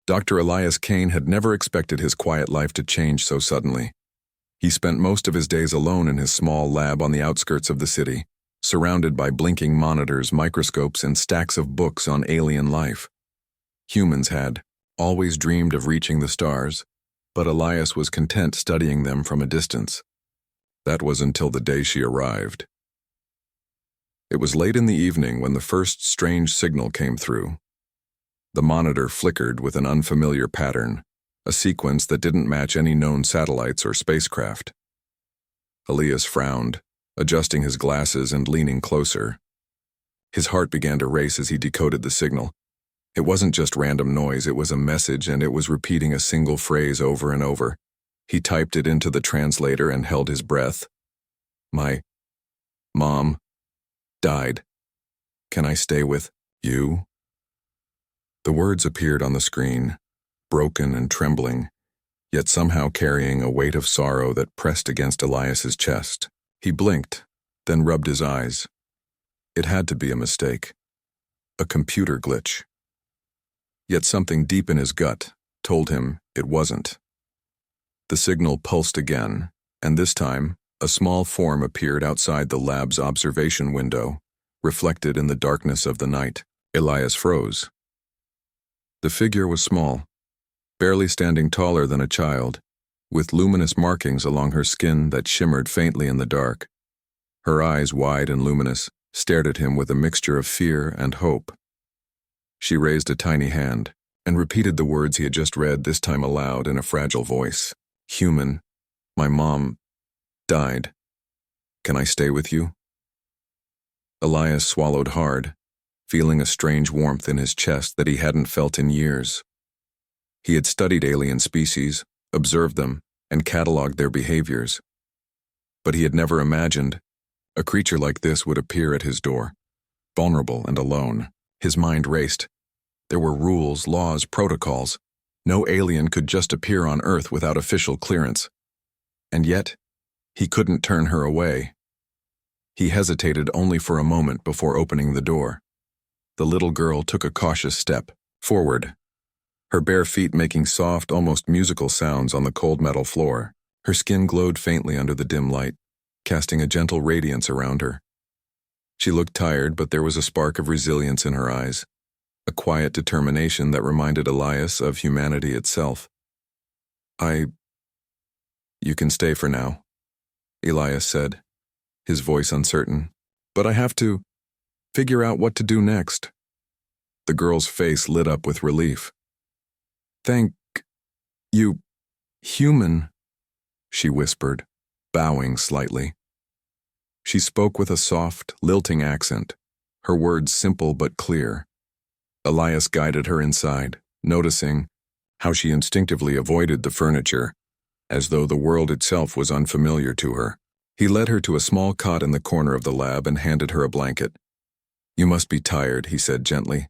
Dr. Elias Kane had never expected his quiet life to change so suddenly. He spent most of his days alone in his small lab on the outskirts of the city, surrounded by blinking monitors, microscopes, and stacks of books on alien life. Humans had always dreamed of reaching the stars, but Elias was content studying them from a distance. That was until the day she arrived. It was late in the evening when the first strange signal came through. The monitor flickered with an unfamiliar pattern, a sequence that didn't match any known satellites or spacecraft. Elias frowned, adjusting his glasses and leaning closer. His heart began to race as he decoded the signal. It wasn't just random noise, it was a message, and it was repeating a single phrase over and over. He typed it into the translator and held his breath. "My mom died. Can I stay with you?" The words appeared on the screen, broken and trembling, yet somehow carrying a weight of sorrow that pressed against Elias's chest. He blinked, then rubbed his eyes. It had to be a mistake. A computer glitch. Yet something deep in his gut told him it wasn't. The signal pulsed again, and this time, a small form appeared outside the lab's observation window, reflected in the darkness of the night. Elias froze. The figure was small, barely standing taller than a child, with luminous markings along her skin that shimmered faintly in the dark. Her eyes, wide and luminous, stared at him with a mixture of fear and hope. She raised a tiny hand and repeated the words he had just read, this time aloud in a fragile voice. "Human, my mom died. Can I stay with you?" Elias swallowed hard, feeling a strange warmth in his chest that he hadn't felt in years. He had studied alien species, observed them, and cataloged their behaviors. But he had never imagined a creature like this would appear at his door, vulnerable and alone. His mind raced. There were rules, laws, protocols. No alien could just appear on Earth without official clearance. And yet, he couldn't turn her away. He hesitated only for a moment before opening the door. The little girl took a cautious step forward, her bare feet making soft, almost musical sounds on the cold metal floor. Her skin glowed faintly under the dim light, casting a gentle radiance around her. She looked tired, but there was a spark of resilience in her eyes, a quiet determination that reminded Elias of humanity itself. "You can stay for now," Elias said, his voice uncertain. "But I have to figure out what to do next." The girl's face lit up with relief. "Thank you, human," she whispered, bowing slightly. She spoke with a soft, lilting accent, her words simple but clear. Elias guided her inside, noticing how she instinctively avoided the furniture, as though the world itself was unfamiliar to her. He led her to a small cot in the corner of the lab and handed her a blanket. "You must be tired," he said gently.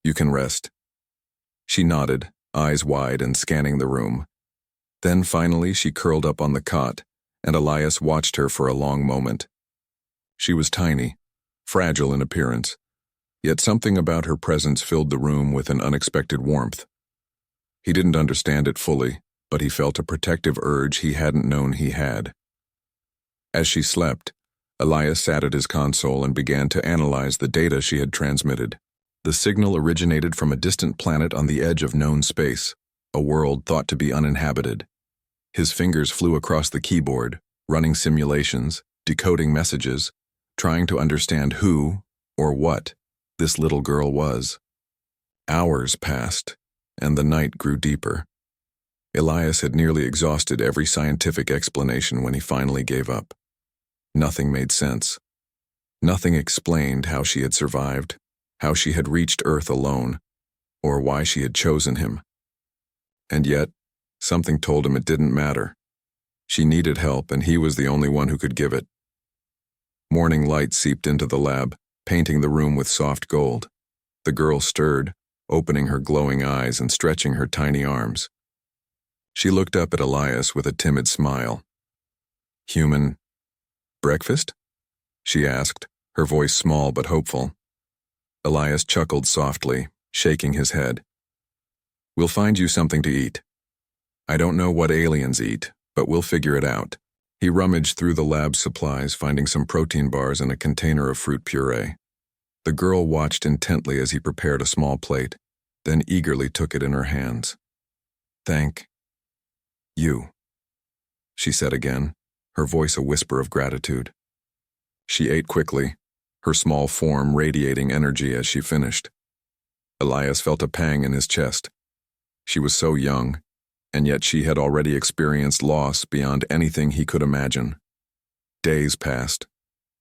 "You can rest." She nodded, eyes wide and scanning the room. Then finally she curled up on the cot, and Elias watched her for a long moment. She was tiny, fragile in appearance, yet something about her presence filled the room with an unexpected warmth. He didn't understand it fully, but he felt a protective urge he hadn't known he had. As she slept, Elias sat at his console and began to analyze the data she had transmitted. The signal originated from a distant planet on the edge of known space, a world thought to be uninhabited. His fingers flew across the keyboard, running simulations, decoding messages, trying to understand who, or what, this little girl was. Hours passed, and the night grew deeper. Elias had nearly exhausted every scientific explanation when he finally gave up. Nothing made sense. Nothing explained how she had survived, how she had reached Earth alone, or why she had chosen him. And yet, something told him it didn't matter. She needed help, and he was the only one who could give it. Morning light seeped into the lab, painting the room with soft gold. The girl stirred, opening her glowing eyes and stretching her tiny arms. She looked up at Elias with a timid smile. "Human breakfast?" she asked, her voice small but hopeful. Elias chuckled softly, shaking his head. We'll find you something to eat. I don't know what aliens eat, but we'll figure it out. He rummaged through the lab's supplies, finding some protein bars and a container of fruit puree. The girl watched intently as he prepared a small plate, then eagerly took it in her hands. Thank you, she said again, her voice a whisper of gratitude. She ate quickly, her small form radiating energy as she finished. Elias felt a pang in his chest. She was so young, and yet she had already experienced loss beyond anything he could imagine. Days passed,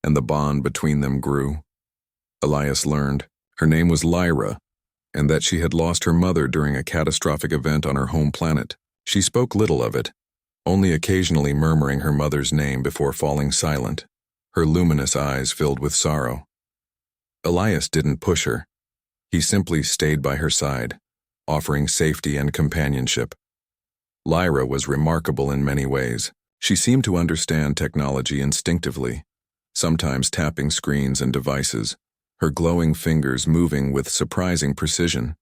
and the bond between them grew. Elias learned her name was Lyra, and that she had lost her mother during a catastrophic event on her home planet. She spoke little of it, only occasionally murmuring her mother's name before falling silent, her luminous eyes filled with sorrow. Elias didn't push her. He simply stayed by her side, offering safety and companionship. Lyra was remarkable in many ways. She seemed to understand technology instinctively, sometimes tapping screens and devices, her glowing fingers moving with surprising precision.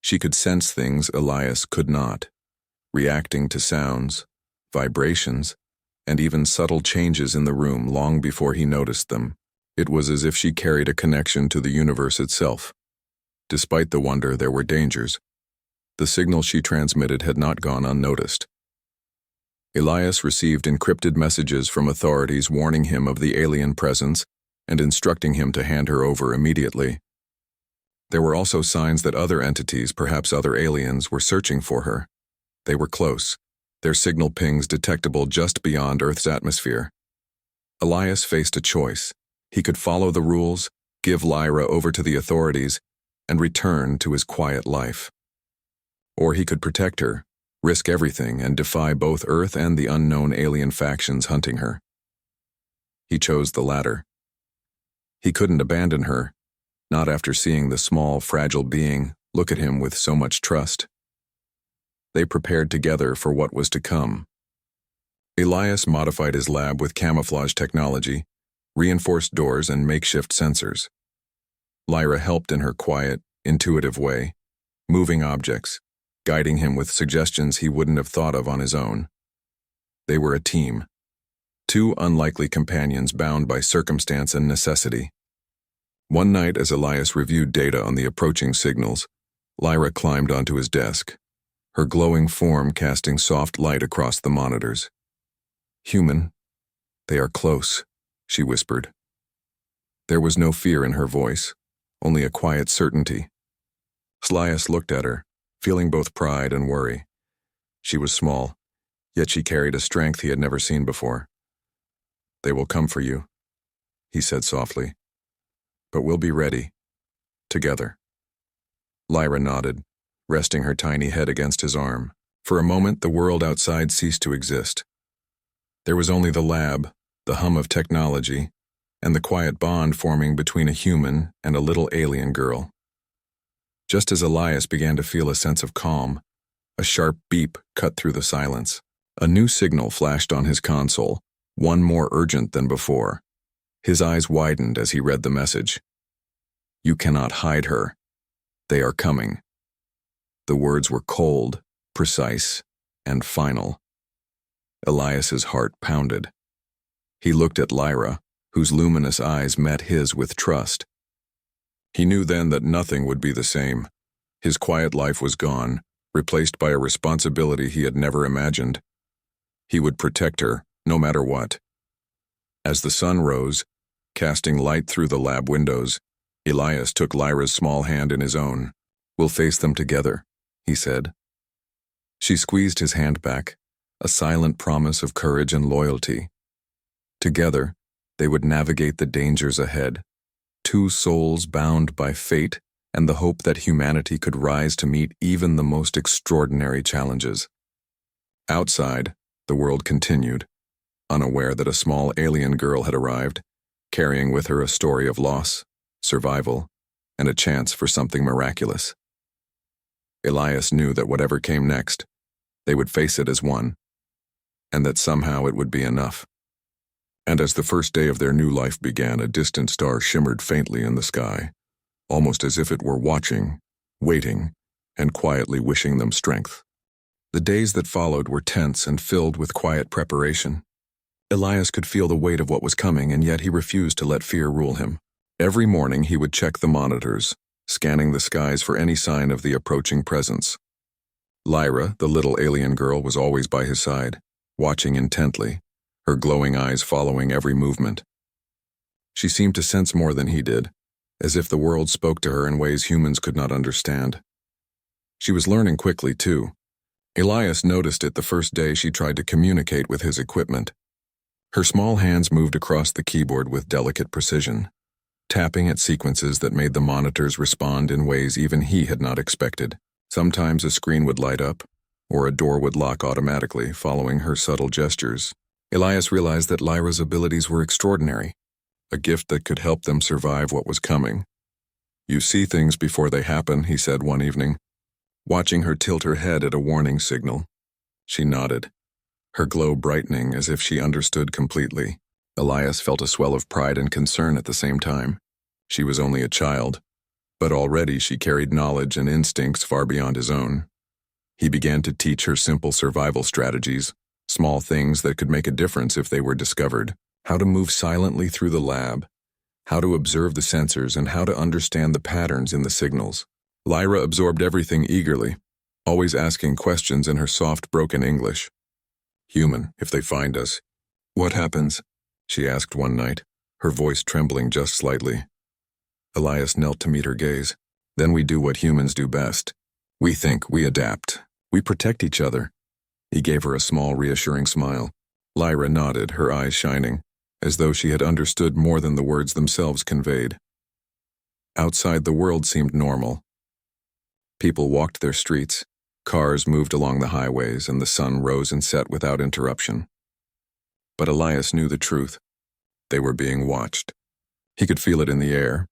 She could sense things Elias could not, reacting to sounds, vibrations, and even subtle changes in the room long before he noticed them. It was as if she carried a connection to the universe itself. Despite the wonder, there were dangers. The signal she transmitted had not gone unnoticed. Elias received encrypted messages from authorities warning him of the alien presence and instructing him to hand her over immediately. There were also signs that other entities, perhaps other aliens, were searching for her. They were close, their signal pings detectable just beyond Earth's atmosphere. Elias faced a choice. He could follow the rules, give Lyra over to the authorities, and return to his quiet life. Or he could protect her, risk everything, and defy both Earth and the unknown alien factions hunting her. He chose the latter. He couldn't abandon her, not after seeing the small, fragile being look at him with so much trust. They prepared together for what was to come. Elias modified his lab with camouflage technology, reinforced doors, and makeshift sensors. Lyra helped in her quiet, intuitive way, moving objects, guiding him with suggestions he wouldn't have thought of on his own. They were a team, two unlikely companions bound by circumstance and necessity. One night, as Elias reviewed data on the approaching signals, Lyra climbed onto his desk, her glowing form casting soft light across the monitors. "Human, they are close," she whispered. There was no fear in her voice, only a quiet certainty. Elias looked at her, feeling both pride and worry. She was small, yet she carried a strength he had never seen before. "They will come for you," he said softly. "But we'll be ready. Together." Lyra nodded, resting her tiny head against his arm. For a moment, the world outside ceased to exist. There was only the lab, the hum of technology, and the quiet bond forming between a human and a little alien girl. Just as Elias began to feel a sense of calm, a sharp beep cut through the silence. A new signal flashed on his console, one more urgent than before. His eyes widened as he read the message. "You cannot hide her. They are coming." The words were cold, precise, and final. Elias's heart pounded. He looked at Lyra, whose luminous eyes met his with trust. He knew then that nothing would be the same. His quiet life was gone, replaced by a responsibility he had never imagined. He would protect her, no matter what. As the sun rose, casting light through the lab windows, Elias took Lyra's small hand in his own. "We'll face them together," he said. She squeezed his hand back, a silent promise of courage and loyalty. Together, they would navigate the dangers ahead, two souls bound by fate and the hope that humanity could rise to meet even the most extraordinary challenges. Outside, the world continued, unaware that a small alien girl had arrived, carrying with her a story of loss, survival, and a chance for something miraculous. Elias knew that whatever came next, they would face it as one, and that somehow it would be enough. And as the first day of their new life began, a distant star shimmered faintly in the sky, almost as if it were watching, waiting, and quietly wishing them strength. The days that followed were tense and filled with quiet preparation. Elias could feel the weight of what was coming, and yet he refused to let fear rule him. Every morning he would check the monitors, scanning the skies for any sign of the approaching presence. Lyra, the little alien girl, was always by his side, watching intently, her glowing eyes following every movement. She seemed to sense more than he did, as if the world spoke to her in ways humans could not understand. She was learning quickly, too. Elias noticed it the first day she tried to communicate with his equipment. Her small hands moved across the keyboard with delicate precision, tapping at sequences that made the monitors respond in ways even he had not expected. Sometimes a screen would light up, or a door would lock automatically, following her subtle gestures. Elias realized that Lyra's abilities were extraordinary, a gift that could help them survive what was coming. "You see things before they happen," he said one evening, watching her tilt her head at a warning signal. She nodded, her glow brightening as if she understood completely. Elias felt a swell of pride and concern at the same time. She was only a child, but already she carried knowledge and instincts far beyond his own. He began to teach her simple survival strategies, small things that could make a difference if they were discovered. How to move silently through the lab, how to observe the sensors, and how to understand the patterns in the signals. Lyra absorbed everything eagerly, always asking questions in her soft, broken English. "Human, if they find us, what happens?" she asked one night, her voice trembling just slightly. Elias knelt to meet her gaze. "Then we do what humans do best. We think, we adapt, we protect each other." He gave her a small, reassuring smile. Lyra nodded, her eyes shining, as though she had understood more than the words themselves conveyed. Outside, the world seemed normal. People walked their streets, cars moved along the highways, and the sun rose and set without interruption. But Elias knew the truth. They were being watched. He could feel it in the air,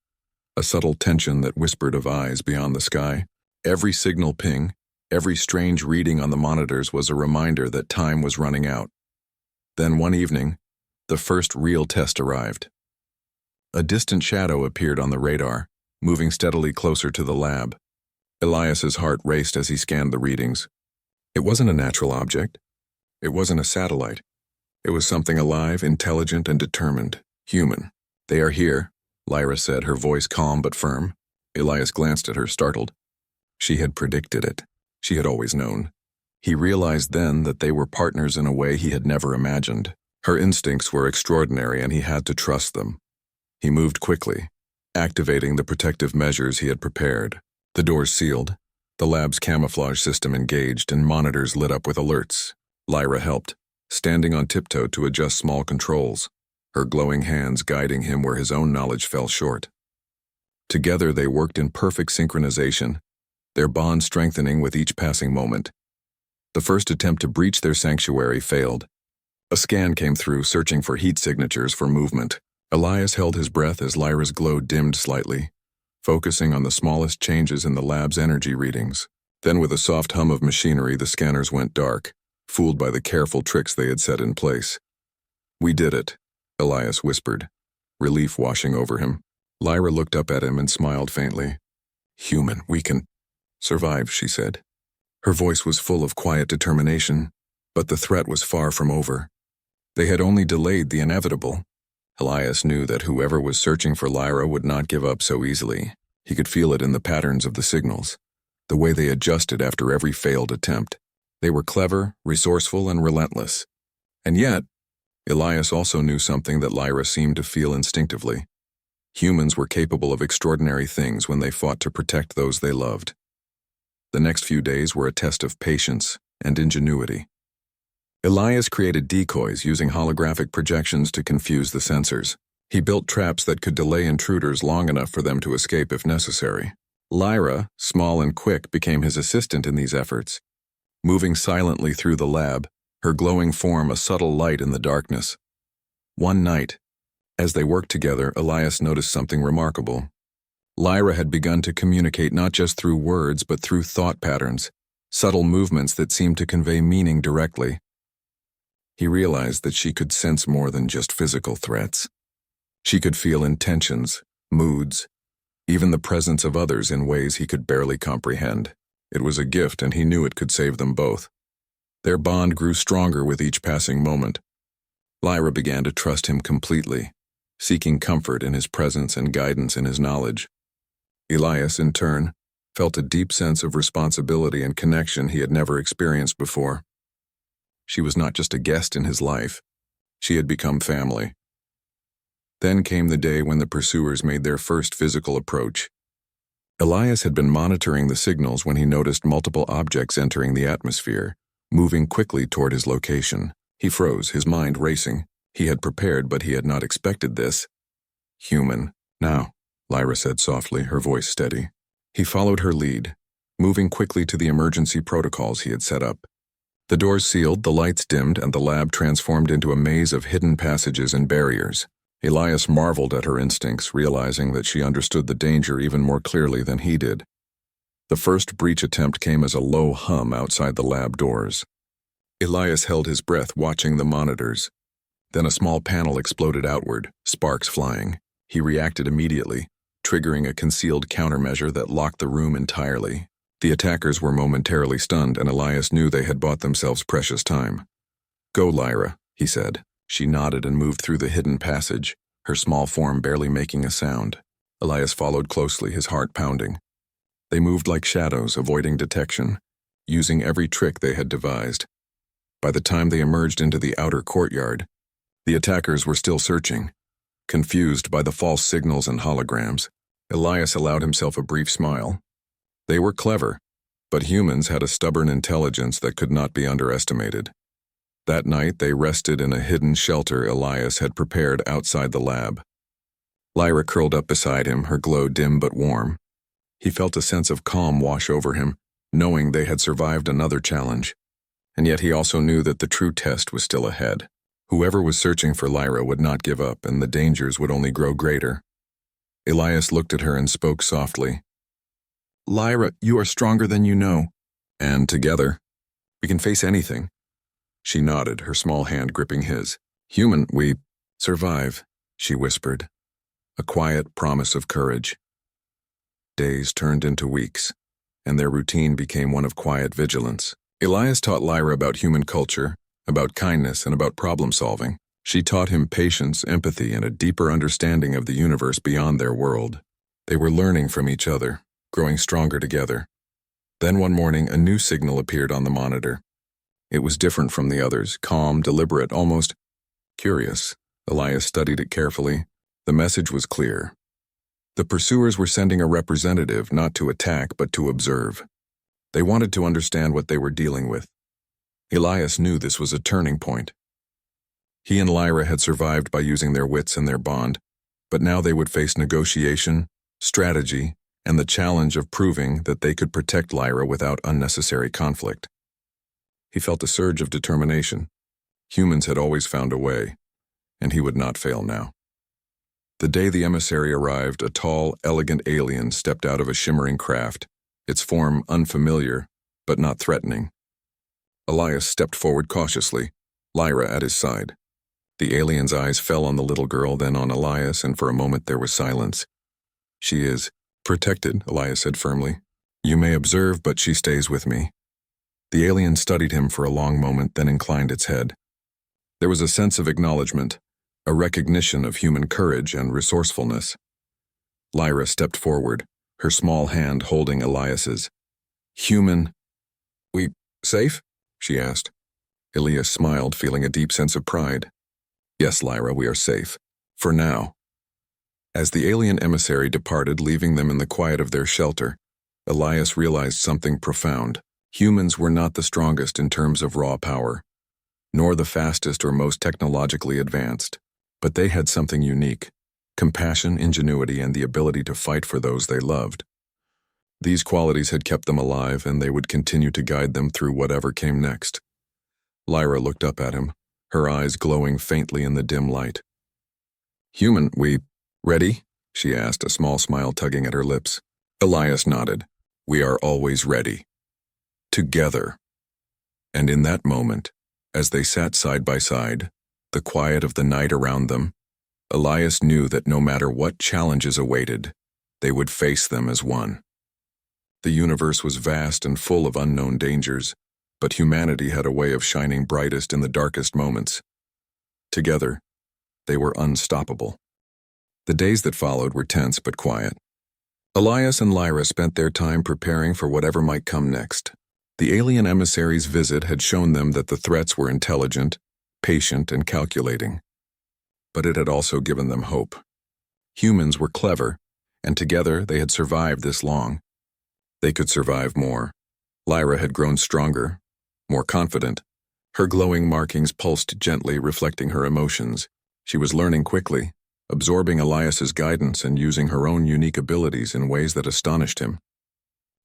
a subtle tension that whispered of eyes beyond the sky. Every signal ping, every strange reading on the monitors was a reminder that time was running out. Then one evening, the first real test arrived. A distant shadow appeared on the radar, moving steadily closer to the lab. Elias's heart raced as he scanned the readings. It wasn't a natural object. It wasn't a satellite. It was something alive, intelligent, and determined. Human. "They are here," Lyra said, her voice calm but firm. Elias glanced at her, startled. She had predicted it. She had always known. He realized then that they were partners in a way he had never imagined. Her instincts were extraordinary, and he had to trust them. He moved quickly, activating the protective measures he had prepared. The doors sealed, the lab's camouflage system engaged, and monitors lit up with alerts. Lyra helped, standing on tiptoe to adjust small controls, her glowing hands guiding him where his own knowledge fell short. Together they worked in perfect synchronization, their bond strengthening with each passing moment. The first attempt to breach their sanctuary failed. A scan came through, searching for heat signatures for movement. Elias held his breath as Lyra's glow dimmed slightly, focusing on the smallest changes in the lab's energy readings. Then with a soft hum of machinery, the scanners went dark, fooled by the careful tricks they had set in place. "We did it," Elias whispered, relief washing over him. Lyra looked up at him and smiled faintly. "Human, we can survive," she said. Her voice was full of quiet determination, but the threat was far from over. They had only delayed the inevitable. Elias knew that whoever was searching for Lyra would not give up so easily. He could feel it in the patterns of the signals, the way they adjusted after every failed attempt. They were clever, resourceful, and relentless. And yet, Elias also knew something that Lyra seemed to feel instinctively. Humans were capable of extraordinary things when they fought to protect those they loved. The next few days were a test of patience and ingenuity. Elias created decoys using holographic projections to confuse the sensors. He built traps that could delay intruders long enough for them to escape if necessary. Lyra, small and quick, became his assistant in these efforts, moving silently through the lab, her glowing form a subtle light in the darkness. One night, as they worked together, Elias noticed something remarkable. Lyra had begun to communicate not just through words but through thought patterns, subtle movements that seemed to convey meaning directly. He realized that she could sense more than just physical threats. She could feel intentions, moods, even the presence of others in ways he could barely comprehend. It was a gift, and he knew it could save them both. Their bond grew stronger with each passing moment. Lyra began to trust him completely, seeking comfort in his presence and guidance in his knowledge. Elias, in turn, felt a deep sense of responsibility and connection he had never experienced before. She was not just a guest in his life, she had become family. Then came the day when the pursuers made their first physical approach. Elias had been monitoring the signals when he noticed multiple objects entering the atmosphere, moving quickly toward his location. He froze, his mind racing. He had prepared, but he had not expected this. Human. Now, Lyra said softly, her voice steady. He followed her lead, moving quickly to the emergency protocols he had set up. The doors sealed, the lights dimmed, and the lab transformed into a maze of hidden passages and barriers. Elias marveled at her instincts, realizing that she understood the danger even more clearly than he did. The first breach attempt came as a low hum outside the lab doors. Elias held his breath, watching the monitors. Then a small panel exploded outward, sparks flying. He reacted immediately, triggering a concealed countermeasure that locked the room entirely. The attackers were momentarily stunned, and Elias knew they had bought themselves precious time. "Go, Lyra," he said. She nodded and moved through the hidden passage, her small form barely making a sound. Elias followed closely, his heart pounding. They moved like shadows, avoiding detection, using every trick they had devised. By the time they emerged into the outer courtyard, the attackers were still searching. Confused by the false signals and holograms, Elias allowed himself a brief smile. They were clever, but humans had a stubborn intelligence that could not be underestimated. That night, they rested in a hidden shelter Elias had prepared outside the lab. Lyra curled up beside him, her glow dim but warm. He felt a sense of calm wash over him, knowing they had survived another challenge. And yet he also knew that the true test was still ahead. Whoever was searching for Lyra would not give up, and the dangers would only grow greater. Elias looked at her and spoke softly. "Lyra, you are stronger than you know. And together, we can face anything." She nodded, her small hand gripping his. "Human, we survive," she whispered. A quiet promise of courage. Days turned into weeks, and their routine became one of quiet vigilance. Elias taught Lyra about human culture, about kindness, and about problem-solving. She taught him patience, empathy, and a deeper understanding of the universe beyond their world. They were learning from each other, growing stronger together. Then one morning, a new signal appeared on the monitor. It was different from the others, calm, deliberate, almost curious. Elias studied it carefully. The message was clear. The pursuers were sending a representative not to attack but to observe. They wanted to understand what they were dealing with. Elias knew this was a turning point. He and Lyra had survived by using their wits and their bond, but now they would face negotiation, strategy, and the challenge of proving that they could protect Lyra without unnecessary conflict. He felt a surge of determination. Humans had always found a way, and he would not fail now. The day the emissary arrived, a tall, elegant alien stepped out of a shimmering craft, its form unfamiliar, but not threatening. Elias stepped forward cautiously, Lyra at his side. The alien's eyes fell on the little girl, then on Elias, and for a moment there was silence. "She is protected," Elias said firmly. "You may observe, but she stays with me." The alien studied him for a long moment, then inclined its head. There was a sense of acknowledgement, a recognition of human courage and resourcefulness. Lyra stepped forward, her small hand holding Elias's. "Human, we safe?" she asked. Elias smiled, feeling a deep sense of pride. "Yes, Lyra, we are safe. For now." As the alien emissary departed, leaving them in the quiet of their shelter, Elias realized something profound. Humans were not the strongest in terms of raw power, nor the fastest or most technologically advanced, but they had something unique: compassion, ingenuity, and the ability to fight for those they loved. These qualities had kept them alive, and they would continue to guide them through whatever came next. Lyra looked up at him, her eyes glowing faintly in the dim light. "Human, we ready?" she asked, a small smile tugging at her lips. Elias nodded. "We are always ready. Together." And in that moment, as they sat side by side, the quiet of the night around them, Elias knew that no matter what challenges awaited, they would face them as one. The universe was vast and full of unknown dangers, but humanity had a way of shining brightest in the darkest moments. Together, they were unstoppable. The days that followed were tense but quiet. Elias and Lyra spent their time preparing for whatever might come next. The alien emissary's visit had shown them that the threats were intelligent, patient, and calculating. But it had also given them hope. Humans were clever, and together they had survived this long. They could survive more. Lyra had grown stronger, more confident. Her glowing markings pulsed gently, reflecting her emotions. She was learning quickly, absorbing Elias's guidance and using her own unique abilities in ways that astonished him.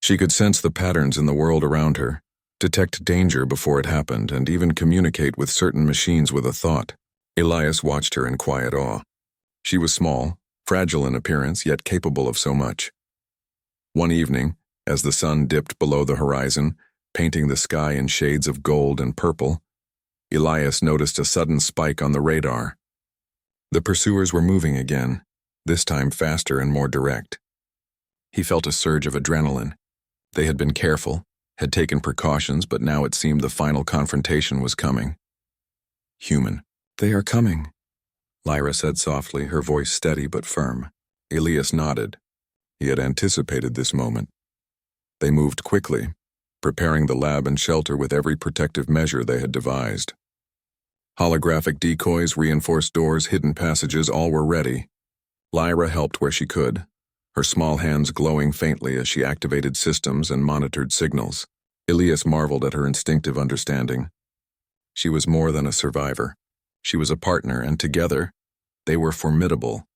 She could sense the patterns in the world around her, detect danger before it happened, and even communicate with certain machines with a thought. Elias watched her in quiet awe. She was small, fragile in appearance, yet capable of so much. One evening, as the sun dipped below the horizon, painting the sky in shades of gold and purple, Elias noticed a sudden spike on the radar. The pursuers were moving again, this time faster and more direct. He felt a surge of adrenaline. They had been careful, had taken precautions, but now it seemed the final confrontation was coming. Human. "They are coming," Lyra said softly, her voice steady but firm. Elias nodded. He had anticipated this moment. They moved quickly, preparing the lab and shelter with every protective measure they had devised. Holographic decoys, reinforced doors, hidden passages, all were ready. Lyra helped where she could, her small hands glowing faintly as she activated systems and monitored signals. Elias marveled at her instinctive understanding. She was more than a survivor. She was a partner, and together, they were formidable.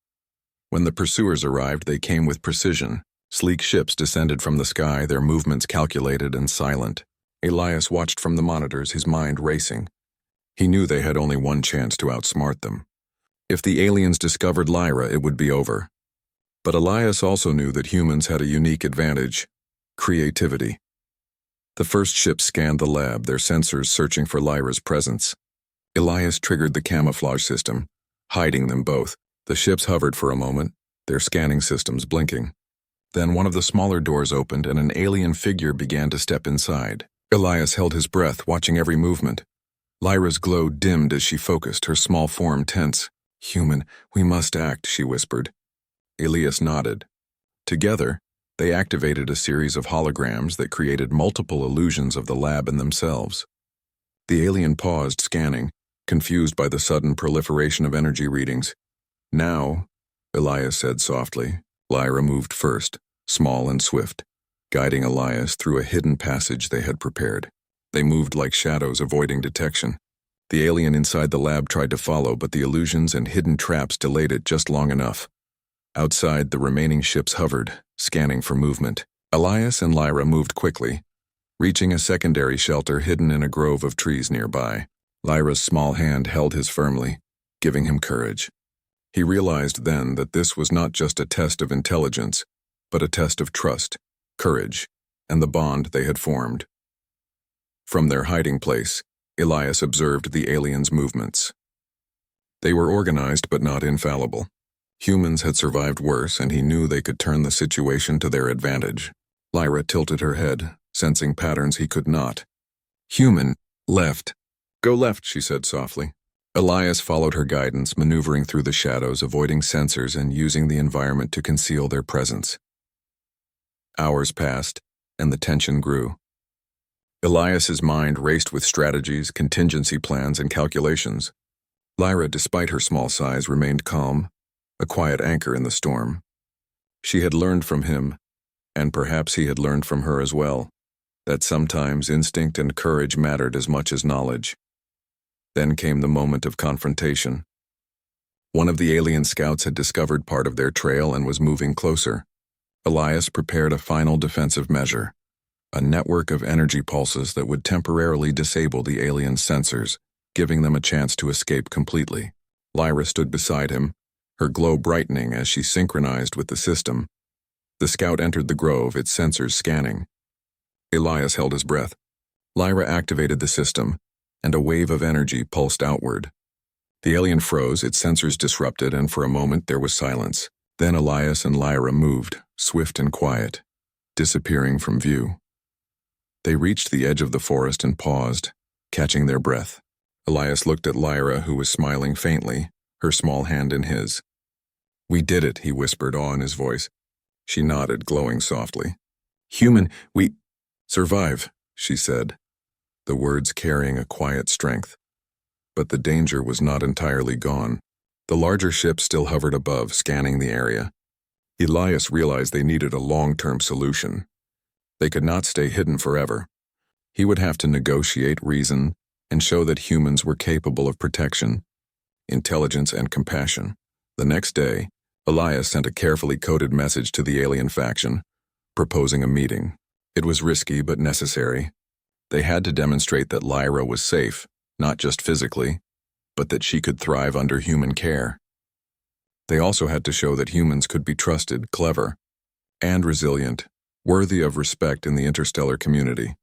When the pursuers arrived, they came with precision. Sleek ships descended from the sky, their movements calculated and silent. Elias watched from the monitors, his mind racing. He knew they had only one chance to outsmart them. If the aliens discovered Lyra, it would be over. But Elias also knew that humans had a unique advantage: creativity. The first ship scanned the lab, their sensors searching for Lyra's presence. Elias triggered the camouflage system, hiding them both. The ships hovered for a moment, their scanning systems blinking. Then one of the smaller doors opened and an alien figure began to step inside. Elias held his breath, watching every movement. Lyra's glow dimmed as she focused, her small form tense. "Human, we must act," she whispered. Elias nodded. Together, they activated a series of holograms that created multiple illusions of the lab and themselves. The alien paused, scanning, confused by the sudden proliferation of energy readings. "Now," Elias said softly. Lyra moved first, small and swift, guiding Elias through a hidden passage they had prepared. They moved like shadows, avoiding detection. The alien inside the lab tried to follow, but the illusions and hidden traps delayed it just long enough. Outside, the remaining ships hovered, scanning for movement. Elias and Lyra moved quickly, reaching a secondary shelter hidden in a grove of trees nearby. Lyra's small hand held his firmly, giving him courage. He realized then that this was not just a test of intelligence, but a test of trust, courage, and the bond they had formed. From their hiding place, Elias observed the aliens' movements. They were organized but not infallible. Humans had survived worse, and he knew they could turn the situation to their advantage. Lyra tilted her head, sensing patterns he could not. "Human, left." "Go left," she said softly. Elias followed her guidance, maneuvering through the shadows, avoiding sensors and using the environment to conceal their presence. Hours passed, and the tension grew. Elias's mind raced with strategies, contingency plans, and calculations. Lyra, despite her small size, remained calm, a quiet anchor in the storm. She had learned from him, and perhaps he had learned from her as well, that sometimes instinct and courage mattered as much as knowledge. Then came the moment of confrontation. One of the alien scouts had discovered part of their trail and was moving closer. Elias prepared a final defensive measure, a network of energy pulses that would temporarily disable the alien sensors, giving them a chance to escape completely. Lyra stood beside him, her glow brightening as she synchronized with the system. The scout entered the grove, its sensors scanning. Elias held his breath. Lyra activated the system, and a wave of energy pulsed outward. The alien froze, its sensors disrupted, and for a moment there was silence. Then Elias and Lyra moved, swift and quiet. disappearing from view. They reached the edge of the forest and paused, catching their breath. Elias looked at Lyra, who was smiling faintly, her small hand in his. "We did it," he whispered, awe in his voice. She nodded, glowing softly. "Human, we survive," she said, the words carrying a quiet strength. But the danger was not entirely gone. The larger ship still hovered above, scanning the area. Elias realized they needed a long-term solution. They could not stay hidden forever. He would have to negotiate, reason, and show that humans were capable of protection, intelligence, and compassion. The next day, Elias sent a carefully coded message to the alien faction, proposing a meeting. It was risky but necessary. They had to demonstrate that Lyra was safe, not just physically, but that she could thrive under human care. They also had to show that humans could be trusted, clever, and resilient, worthy of respect in the interstellar community.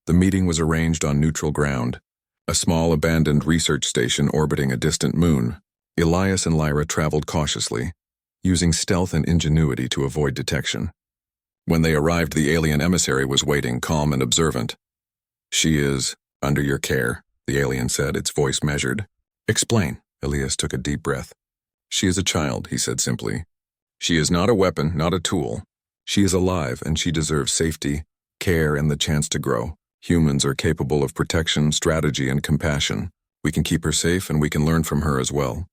The meeting was arranged on neutral ground, a small abandoned research station orbiting a distant moon. Elias and Lyra traveled cautiously, using stealth and ingenuity to avoid detection. When they arrived, the alien emissary was waiting, calm and observant. "She is under your care," the alien said, its voice measured. "Explain." Elias took a deep breath. "She is a child," he said simply. "She is not a weapon, not a tool. She is alive, and she deserves safety, care, and the chance to grow. Humans are capable of protection, strategy, and compassion. We can keep her safe, and we can learn from her as well."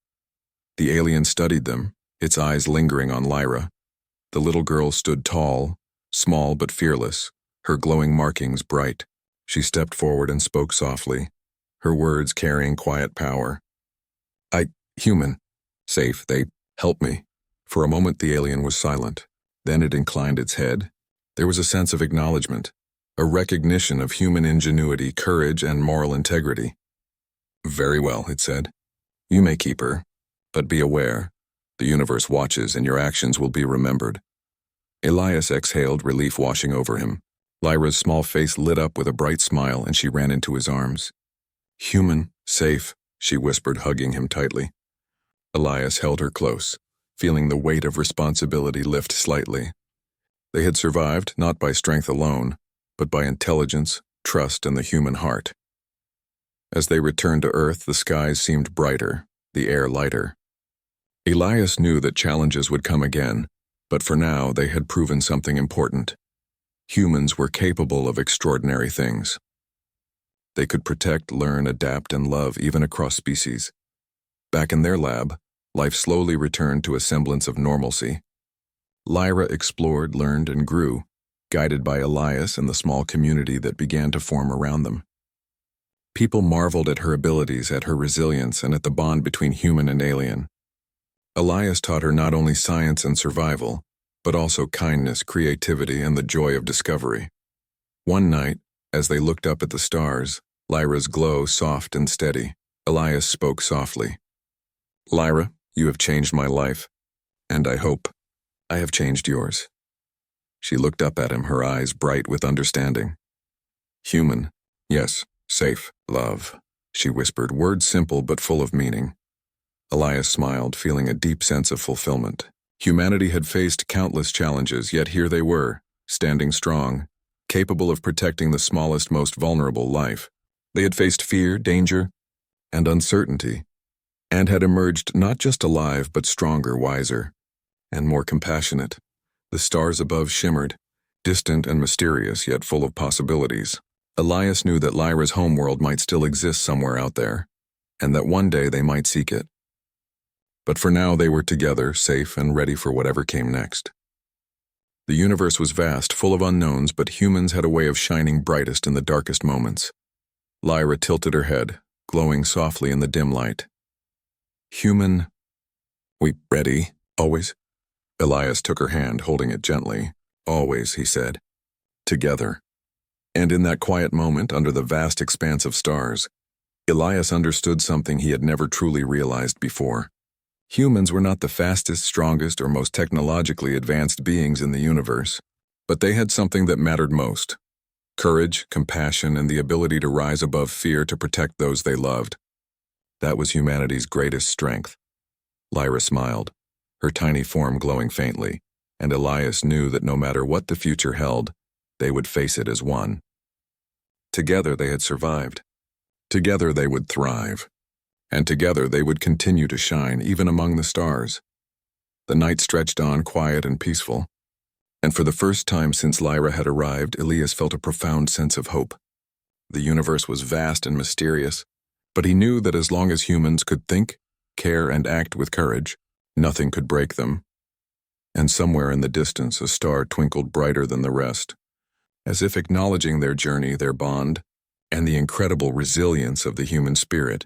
The alien studied them, its eyes lingering on Lyra. The little girl stood tall, small but fearless, her glowing markings bright. She stepped forward and spoke softly, her words carrying quiet power. Human. Safe, they help me." For a moment the alien was silent. Then it inclined its head. There was a sense of acknowledgement, a recognition of human ingenuity, courage, and moral integrity. "Very well," it said. "You may keep her, but be aware. The universe watches and your actions will be remembered." Elias exhaled, relief washing over him. Lyra's small face lit up with a bright smile and she ran into his arms. "Human, safe," she whispered, hugging him tightly. Elias held her close, feeling the weight of responsibility lift slightly. They had survived not by strength alone, but by intelligence, trust, and the human heart. As they returned to Earth, the skies seemed brighter, the air lighter. Elias knew that challenges would come again, but for now they had proven something important. Humans were capable of extraordinary things. They could protect, learn, adapt, and love even across species. Back in their lab, life slowly returned to a semblance of normalcy. Lyra explored, learned, and grew, guided by Elias and the small community that began to form around them. People marveled at her abilities, at her resilience, and at the bond between human and alien. Elias taught her not only science and survival, but also kindness, creativity, and the joy of discovery. One night, as they looked up at the stars, Lyra's glow soft and steady, Elias spoke softly. "Lyra, you have changed my life, and I hope I have changed yours." She looked up at him, her eyes bright with understanding. "Human, yes, safe, love," she whispered, words simple but full of meaning. Elias smiled, feeling a deep sense of fulfillment. Humanity had faced countless challenges, yet here they were, standing strong, capable of protecting the smallest, most vulnerable life. They had faced fear, danger, and uncertainty, and had emerged not just alive but stronger, wiser, and more compassionate. The stars above shimmered, distant and mysterious, yet full of possibilities. Elias knew that Lyra's homeworld might still exist somewhere out there, and that one day they might seek it. But for now they were together, safe and ready for whatever came next. The universe was vast, full of unknowns, but humans had a way of shining brightest in the darkest moments. Lyra tilted her head, glowing softly in the dim light. "Human, we ready, always?" Elias took her hand, holding it gently. "Always," he said. "Together." And in that quiet moment, under the vast expanse of stars, Elias understood something he had never truly realized before. Humans were not the fastest, strongest, or most technologically advanced beings in the universe, but they had something that mattered most: courage, compassion, and the ability to rise above fear to protect those they loved. That was humanity's greatest strength. Lyra smiled, her tiny form glowing faintly, and Elias knew that no matter what the future held, they would face it as one. Together they had survived. Together they would thrive. And together they would continue to shine, even among the stars. The night stretched on quiet and peaceful, and for the first time since Lyra had arrived, Elias felt a profound sense of hope. The universe was vast and mysterious, but he knew that as long as humans could think, care, and act with courage, nothing could break them. And somewhere in the distance, a star twinkled brighter than the rest, as if acknowledging their journey, their bond, and the incredible resilience of the human spirit.